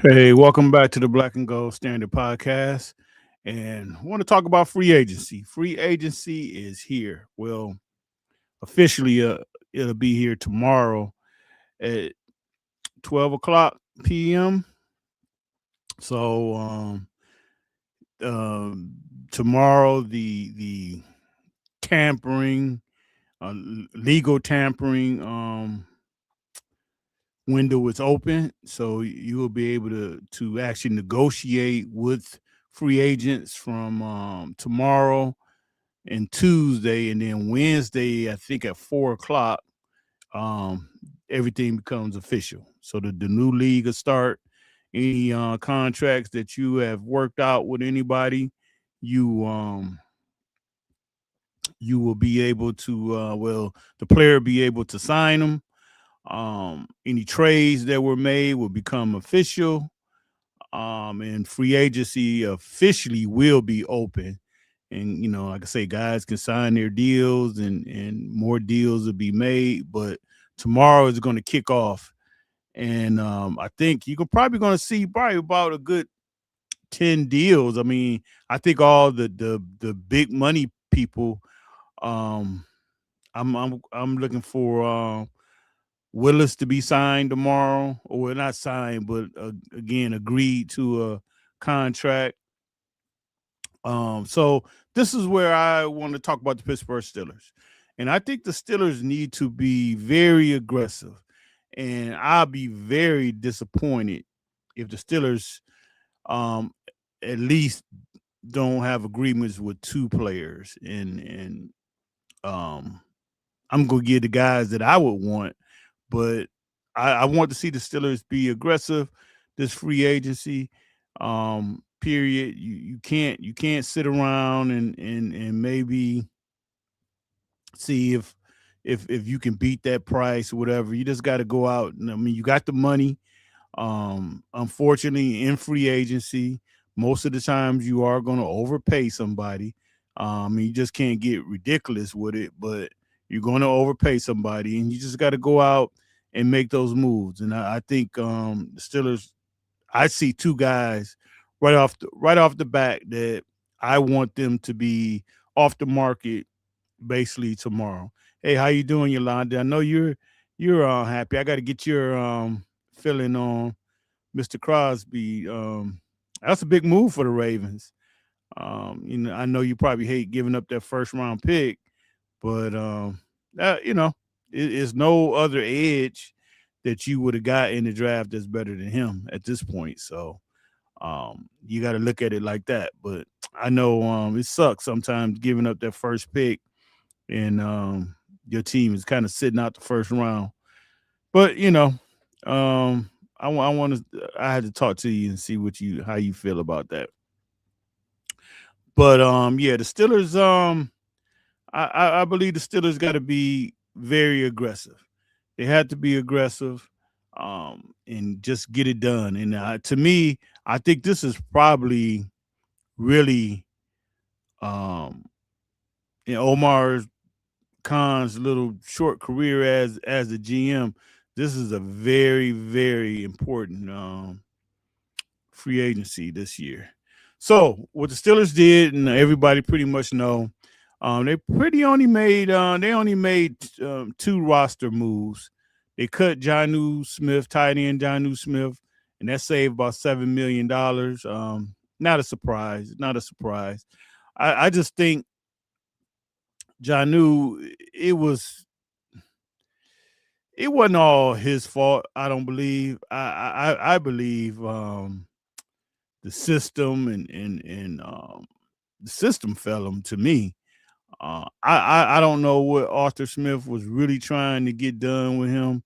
Hey, welcome back to the Black and Gold Standard Podcast. And I want to talk about free agency. Free agency is here. Well, officially, it'll be here tomorrow at 12 o'clock p.m. So, um, tomorrow, the tampering, legal tampering window is open. So you will be able to actually negotiate with free agents from tomorrow and Tuesday, and then Wednesday, I think at 4 o'clock, um, everything becomes official. So the new league will start. Any contracts that you have worked out with anybody, you you will be able to the player be able to sign them. Any trades that were made will become official. And free agency officially will be open. And like I say, guys can sign their deals, and more deals will be made. But tomorrow is going to kick off, and I think you're probably going to see probably about a good 10 deals. I mean, I think all the big money people. Um, I'm looking for Willis to be signed tomorrow, or well, not signed, but again agreed to a contract. So this is where I want to talk about the Pittsburgh Steelers, and I think the Steelers need to be very aggressive, and I'll be very disappointed if the Steelers um, at least don't have agreements with two players, and um, I'm gonna give the guys that I would want, but I want to see the Steelers be aggressive this free agency period. You can't sit around and maybe see if you can beat that price or whatever. You just got to go out. I mean, you got the money. Unfortunately, in free agency, most of the times you are going to overpay somebody. You just can't get ridiculous with it, but you're going to overpay somebody, and you just got to go out and make those moves. And I think the Steelers, I see two guys right off the bat that I want them to be off the market basically tomorrow. Hey, how you doing, Yolanda? I know you're happy. I got to get your feeling on Mr. Crosby. That's a big move for the Ravens. I know you probably hate giving up that first round pick, but it's no other edge that you would have got in the draft that's better than him at this point. So you got to look at it like that. But I know it sucks sometimes giving up that first pick, and your team is kind of sitting out the first round. But I want to. I had to talk to you and see how you feel about that. But yeah, the Steelers. I believe the Steelers got to be very aggressive. They had to be aggressive, and just get it done. And to me, I think this is probably really, um, Omar Khan's little short career as the GM. This is a very very important free agency this year. So what the Steelers did, and everybody pretty much know, they only made two roster moves. They cut Jonnu Smith, tight end Jonnu Smith, and that saved about $7 million. Not a surprise. Not a surprise. I just think Jonnu, it wasn't all his fault. I don't believe. I believe the system and the system fell him to me. I don't know what Arthur Smith was really trying to get done with him,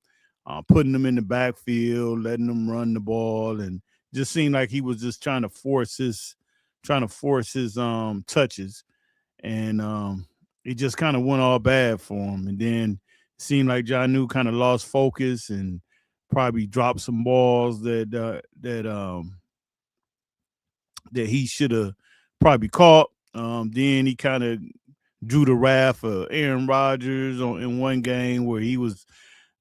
putting him in the backfield, letting him run the ball, and just seemed like he was just trying to force his touches, and it just kind of went all bad for him. And then it seemed like John New kind of lost focus and probably dropped some balls that he should have probably caught. Then he kind of drew the wrath of Aaron Rodgers in one game where he was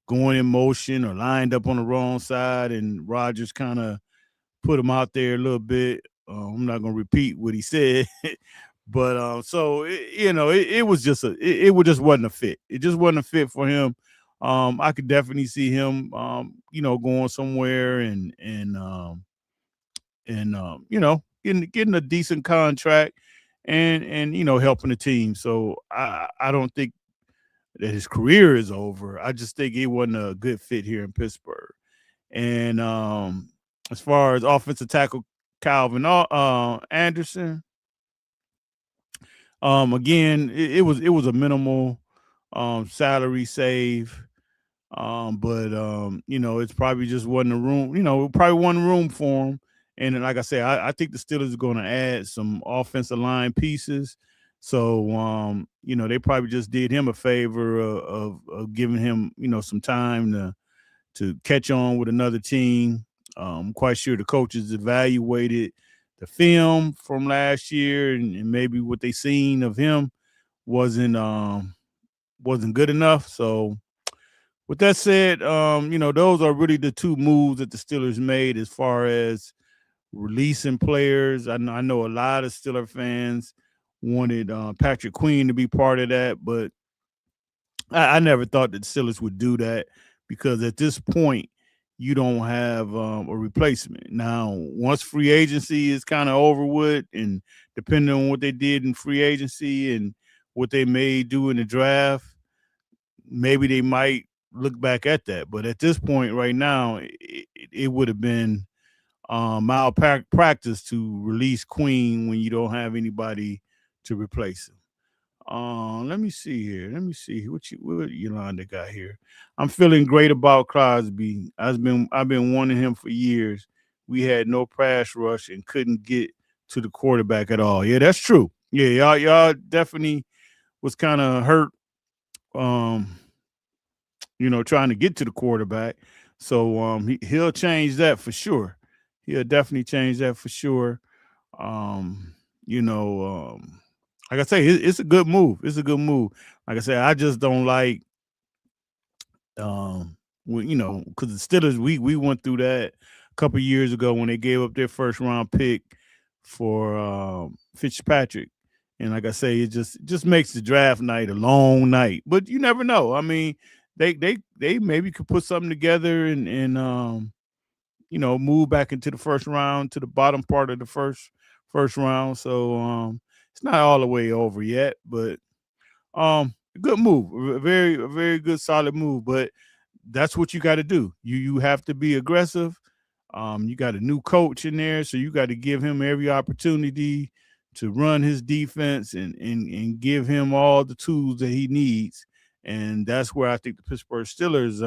going in motion or lined up on the wrong side, and Rodgers kind of put him out there a little bit. I'm not gonna repeat what he said, but so it was just it just wasn't a fit. It just wasn't a fit for him. I could definitely see him, going somewhere and getting a decent contract and helping the team. So I don't think that his career is over. I just think he wasn't a good fit here in Pittsburgh. And as far as offensive tackle Calvin Anderson, again, it was a minimal salary save. But it's probably just wasn't a room, probably wasn't room for him. And then, like I said, I think the Steelers are going to add some offensive line pieces. So, they probably just did him a favor of giving him, some time to catch on with another team. I'm quite sure the coaches evaluated the film from last year and maybe what they seen of him wasn't wasn't good enough. So with that said, those are really the two moves that the Steelers made as far as releasing players. I know a lot of Steeler fans wanted Patrick Queen to be part of that, but I never thought that the Steelers would do that because at this point, you don't have a replacement. Now, once free agency is kind of over with, and depending on what they did in free agency and what they may do in the draft, maybe they might look back at that. But at this point, right now, it would have been malpractice to release Queen when you don't have anybody to replace him. Let me see here. Let me see what Yolanda got here. I'm feeling great about Crosby. I've been wanting him for years. We had no pass rush and couldn't get to the quarterback at all. Yeah, that's true. Yeah, y'all definitely was kind of hurt. Um, trying to get to the quarterback. So he'll change that for sure. He'll definitely change that for sure. Um, you know, like I say, it's a good move. It's a good move. Like I said, I just don't like because the Steelers we went through that a couple years ago when they gave up their first round pick for Fitzpatrick. And like I say, it just makes the draft night a long night. But you never know. I mean, they maybe could put something together and move back into the first round to the bottom part of the first round. So it's not all the way over yet, but a good move, a very good solid move. But that's what you got to do. You have to be aggressive. You got a new coach in there, so you got to give him every opportunity to run his defense and give him all the tools that he needs. And that's where I think the Pittsburgh Steelers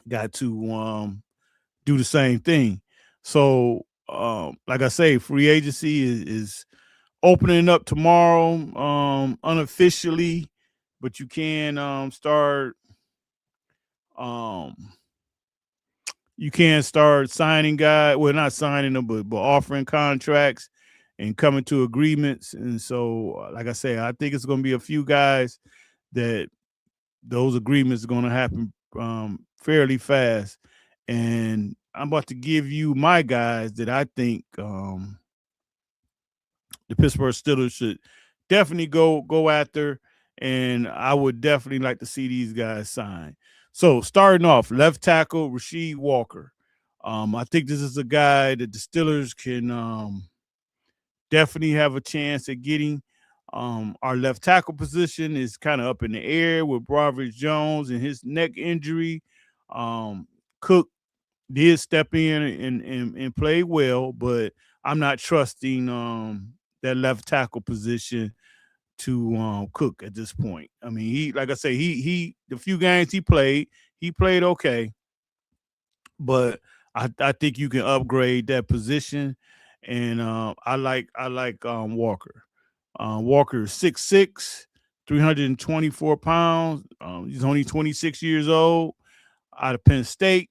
got to do the same thing. So, like I say, free agency is opening up tomorrow, unofficially, but you can start um, signing guys. Well, not signing them, but offering contracts and coming to agreements. And so, like I say, I think it's going to be a few guys that those agreements are going to happen fairly fast. And I'm about to give you my guys that I think the Pittsburgh Steelers should definitely go after, and I would definitely like to see these guys sign. So starting off, left tackle Rasheed Walker. I think this is a guy that the Steelers can definitely have a chance at getting. Our left tackle position is kind of up in the air with Broderick Jones and his neck injury. Cook did step in and play well, but I'm not trusting that left tackle position to Cook at this point. I mean, he like I say, he the few games he played okay, but I think you can upgrade that position, and I like Walker. Walker is 6'6", 324 pounds. He's only 26 years old, out of Penn State.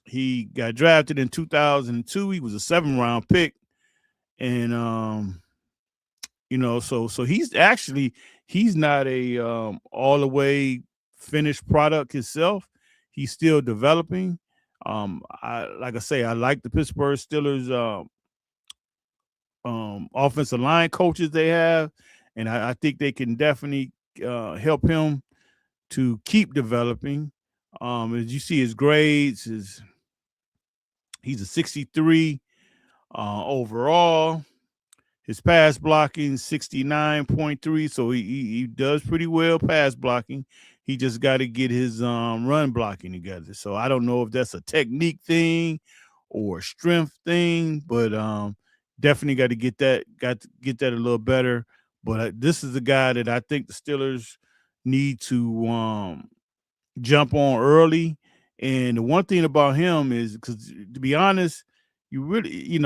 He got drafted in 2002. He was a 7th-round pick, and so he's not a all the way finished product himself. He's still developing. Like I say, I like the Pittsburgh Steelers offensive line coaches they have, and I think they can definitely help him to keep developing. As you see his grades, he's a 63 overall. His pass blocking 69.3, so he does pretty well pass blocking. He just got to get his run blocking together. So I don't know if that's a technique thing or a strength thing, but definitely got to get that a little better. But this is a guy that I think the Steelers need to jump on early. And the one thing about him is, because to be honest, you really,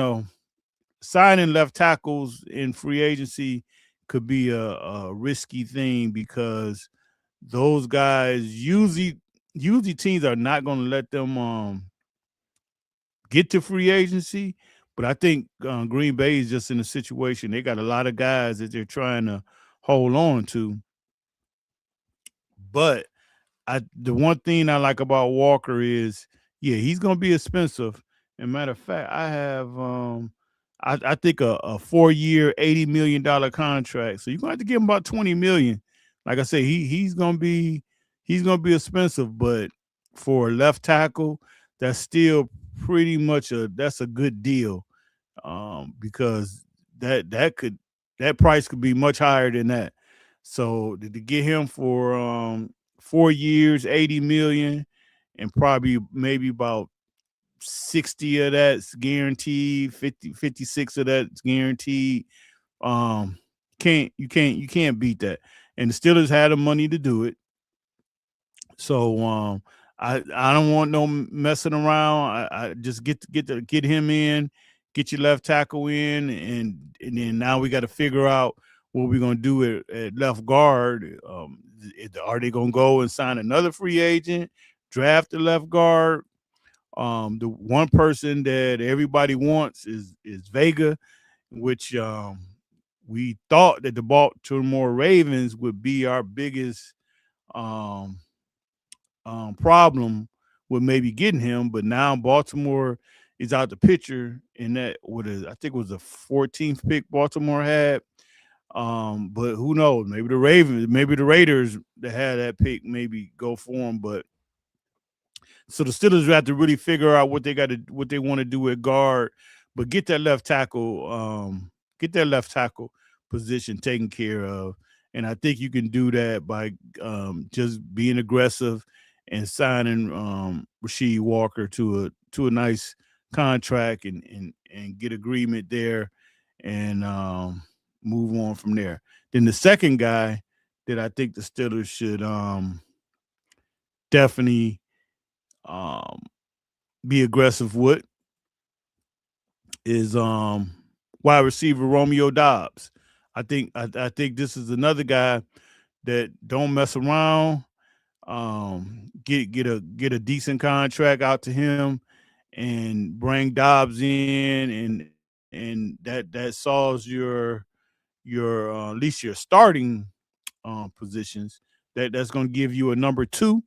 signing left tackles in free agency could be a risky thing, because those guys usually teams are not going to let them get to free agency. But I think Green Bay is just in a situation they got a lot of guys that they're trying to hold on to. But the one thing I like about Walker is, yeah, he's gonna be expensive. And matter of fact, I have I think a 4 year, $80 million contract. So you're gonna have to give him about 20 million. Like I say, he's gonna be expensive, but for a left tackle, that's still pretty much that's a good deal. Because that price could be much higher than that. So to get him for 4 years, 80 million, and probably maybe about 60 of that's guaranteed, 50, 56 of that's guaranteed. Um, you can't beat that. And the Steelers had the money to do it. So I don't want no messing around. I just get him in, get your left tackle in, and then now we got to figure out what we're gonna do at left guard. Are they gonna go and sign another free agent, draft the left guard? The one person that everybody wants is Vega, which we thought that the Baltimore Ravens would be our biggest um, problem with maybe getting him, but now Baltimore is out the picture. In that, I think it was the 14th pick Baltimore had. But who knows? Maybe the Ravens, maybe the Raiders that had that pick, maybe go for him. But so the Steelers have to really figure out what they want to do at guard, but get that left tackle position taken care of. And I think you can do that by just being aggressive and signing Rasheed Walker to a nice contract, and get agreement there, and move on from there. Then the second guy that I think the Steelers should definitely um, be aggressive with is wide receiver Romeo Dobbs. I think this is another guy that don't mess around. Get a decent contract out to him, and bring Dobbs in, and that solves your at least your starting positions. That's going to give you a number two,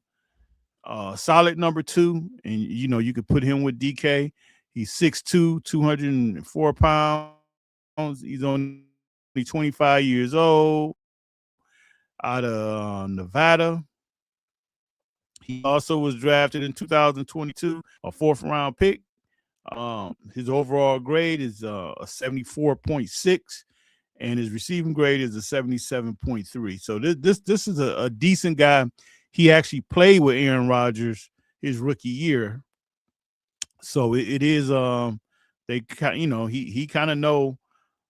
solid number two, and you could put him with DK. He's 6'2", 204 pounds. He's only 25 years old, out of Nevada. He also was drafted in 2022, a fourth round pick. His overall grade is a 74.6, and his receiving grade is a 77.3. So this is a decent guy. He actually played with Aaron Rodgers his rookie year, so it is they he kind of know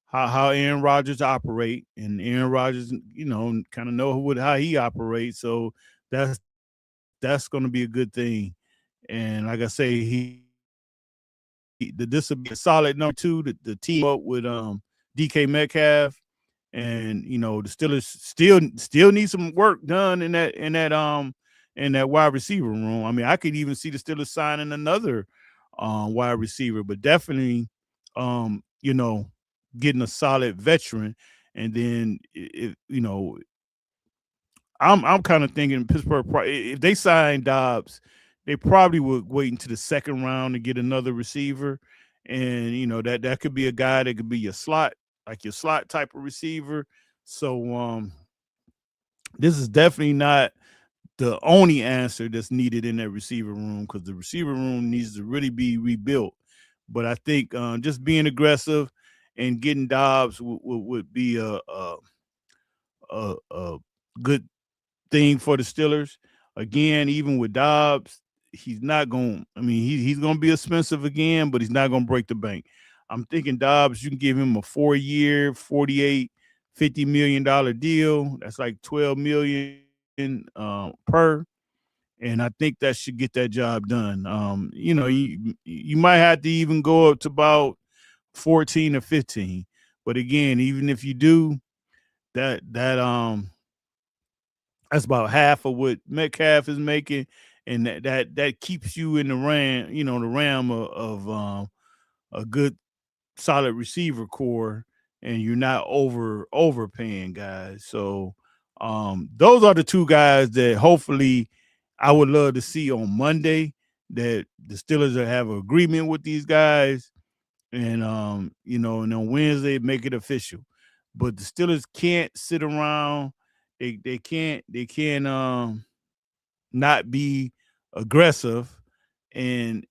how Aaron Rodgers operate, and Aaron Rodgers kind of know how he operates. So that's going to be a good thing. And like I say, this will be a solid number two to team up with DK Metcalf. And the Steelers still need some work done in that wide receiver room. I mean, I could even see the Steelers signing another wide receiver, but definitely getting a solid veteran. And then I'm kind of thinking Pittsburgh, if they sign Dobbs, they probably would wait into the second round to get another receiver, and that could be a guy that could be your slot, like your slot type of receiver. So this is definitely not the only answer that's needed in that receiver room, because the receiver room needs to really be rebuilt. But I think just being aggressive and getting Dobbs would be a good thing for the Steelers. Again, even with Dobbs, he's not going. I mean, he's going to be expensive again, but he's not going to break the bank. I'm thinking Dobbs, you can give him a 4-year, 48, $50 million deal. That's like 12 million per, and I think that should get that job done. You might have to even go up to about 14 or 15, but again, even if you do that, that's about half of what Metcalf is making, and that keeps you in the realm of a good solid receiver core, and you're not overpaying guys. So those are the two guys that hopefully I would love to see on Monday, that the Steelers will have an agreement with these guys, and and on Wednesday make it official. But the Steelers can't sit around. They can't not be aggressive, and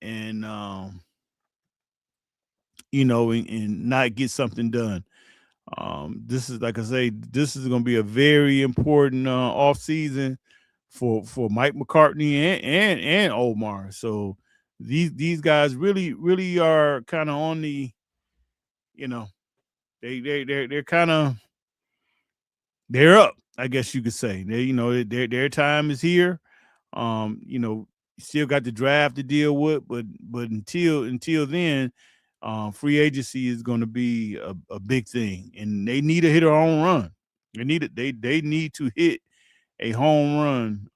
not get something done. This is, like I say, this is going to be a very important off season for Mike McCartney and Omar. So these guys really are kind of on the, you know they're kind of, they're up, I guess you could say. Their time is here. Still got the draft to deal with, but until then, free agency is going to be a big thing, and they need to hit a home run. They need to hit a home run.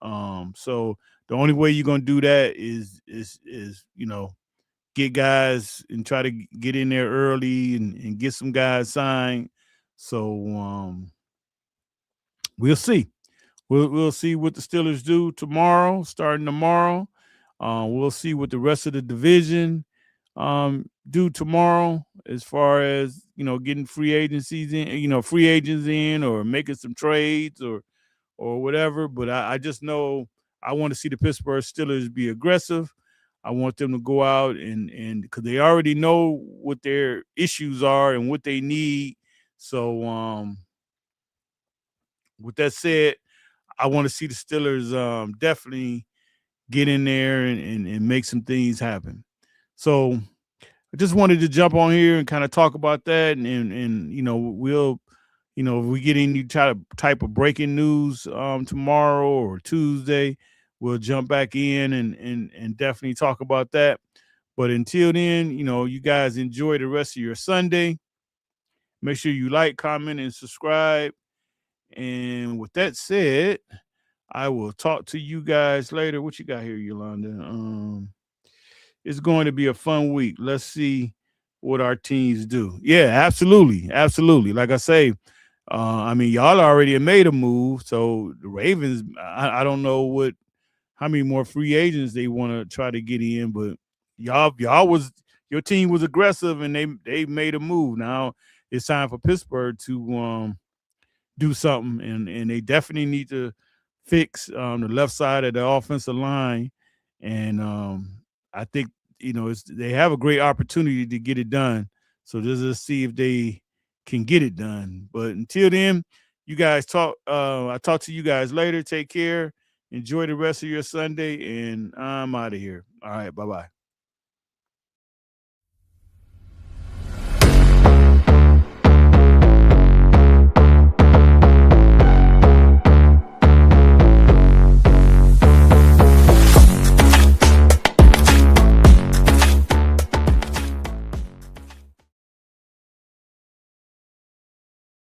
So the only way you're going to do that is get guys and try to get in there early, and get some guys signed. So we'll see. We'll see what the Steelers do tomorrow, starting tomorrow. We'll see what the rest of the division do tomorrow, as far as getting free agencies in, free agents in, or making some trades, or whatever. But I just know I want to see the Pittsburgh Steelers be aggressive. I want them to go out and because they already know what their issues are and what they need. So with that said, I want to see the Steelers definitely get in there and make some things happen. So I just wanted to jump on here and kind of talk about that, and we'll, if we get any type of breaking news tomorrow or Tuesday, we'll jump back in and definitely talk about that. But until then, you guys enjoy the rest of your Sunday. Make sure you like, comment, and subscribe. And with that said, I will talk to you guys later. What you got here, Yolanda? It's going to be a fun week. Let's see what our teams do. Yeah, absolutely, absolutely. Like I say, I mean, y'all already made a move, so the Ravens. I don't know how many more free agents they want to try to get in, but your team was aggressive, and they made a move. Now it's time for Pittsburgh to do something, and they definitely need to fix the left side of the offensive line, and I think they have a great opportunity to get it done. So just see if they can get it done. But until then, you guys talk. I talk to you guys later. Take care. Enjoy the rest of your Sunday, and I'm out of here. All right, bye bye.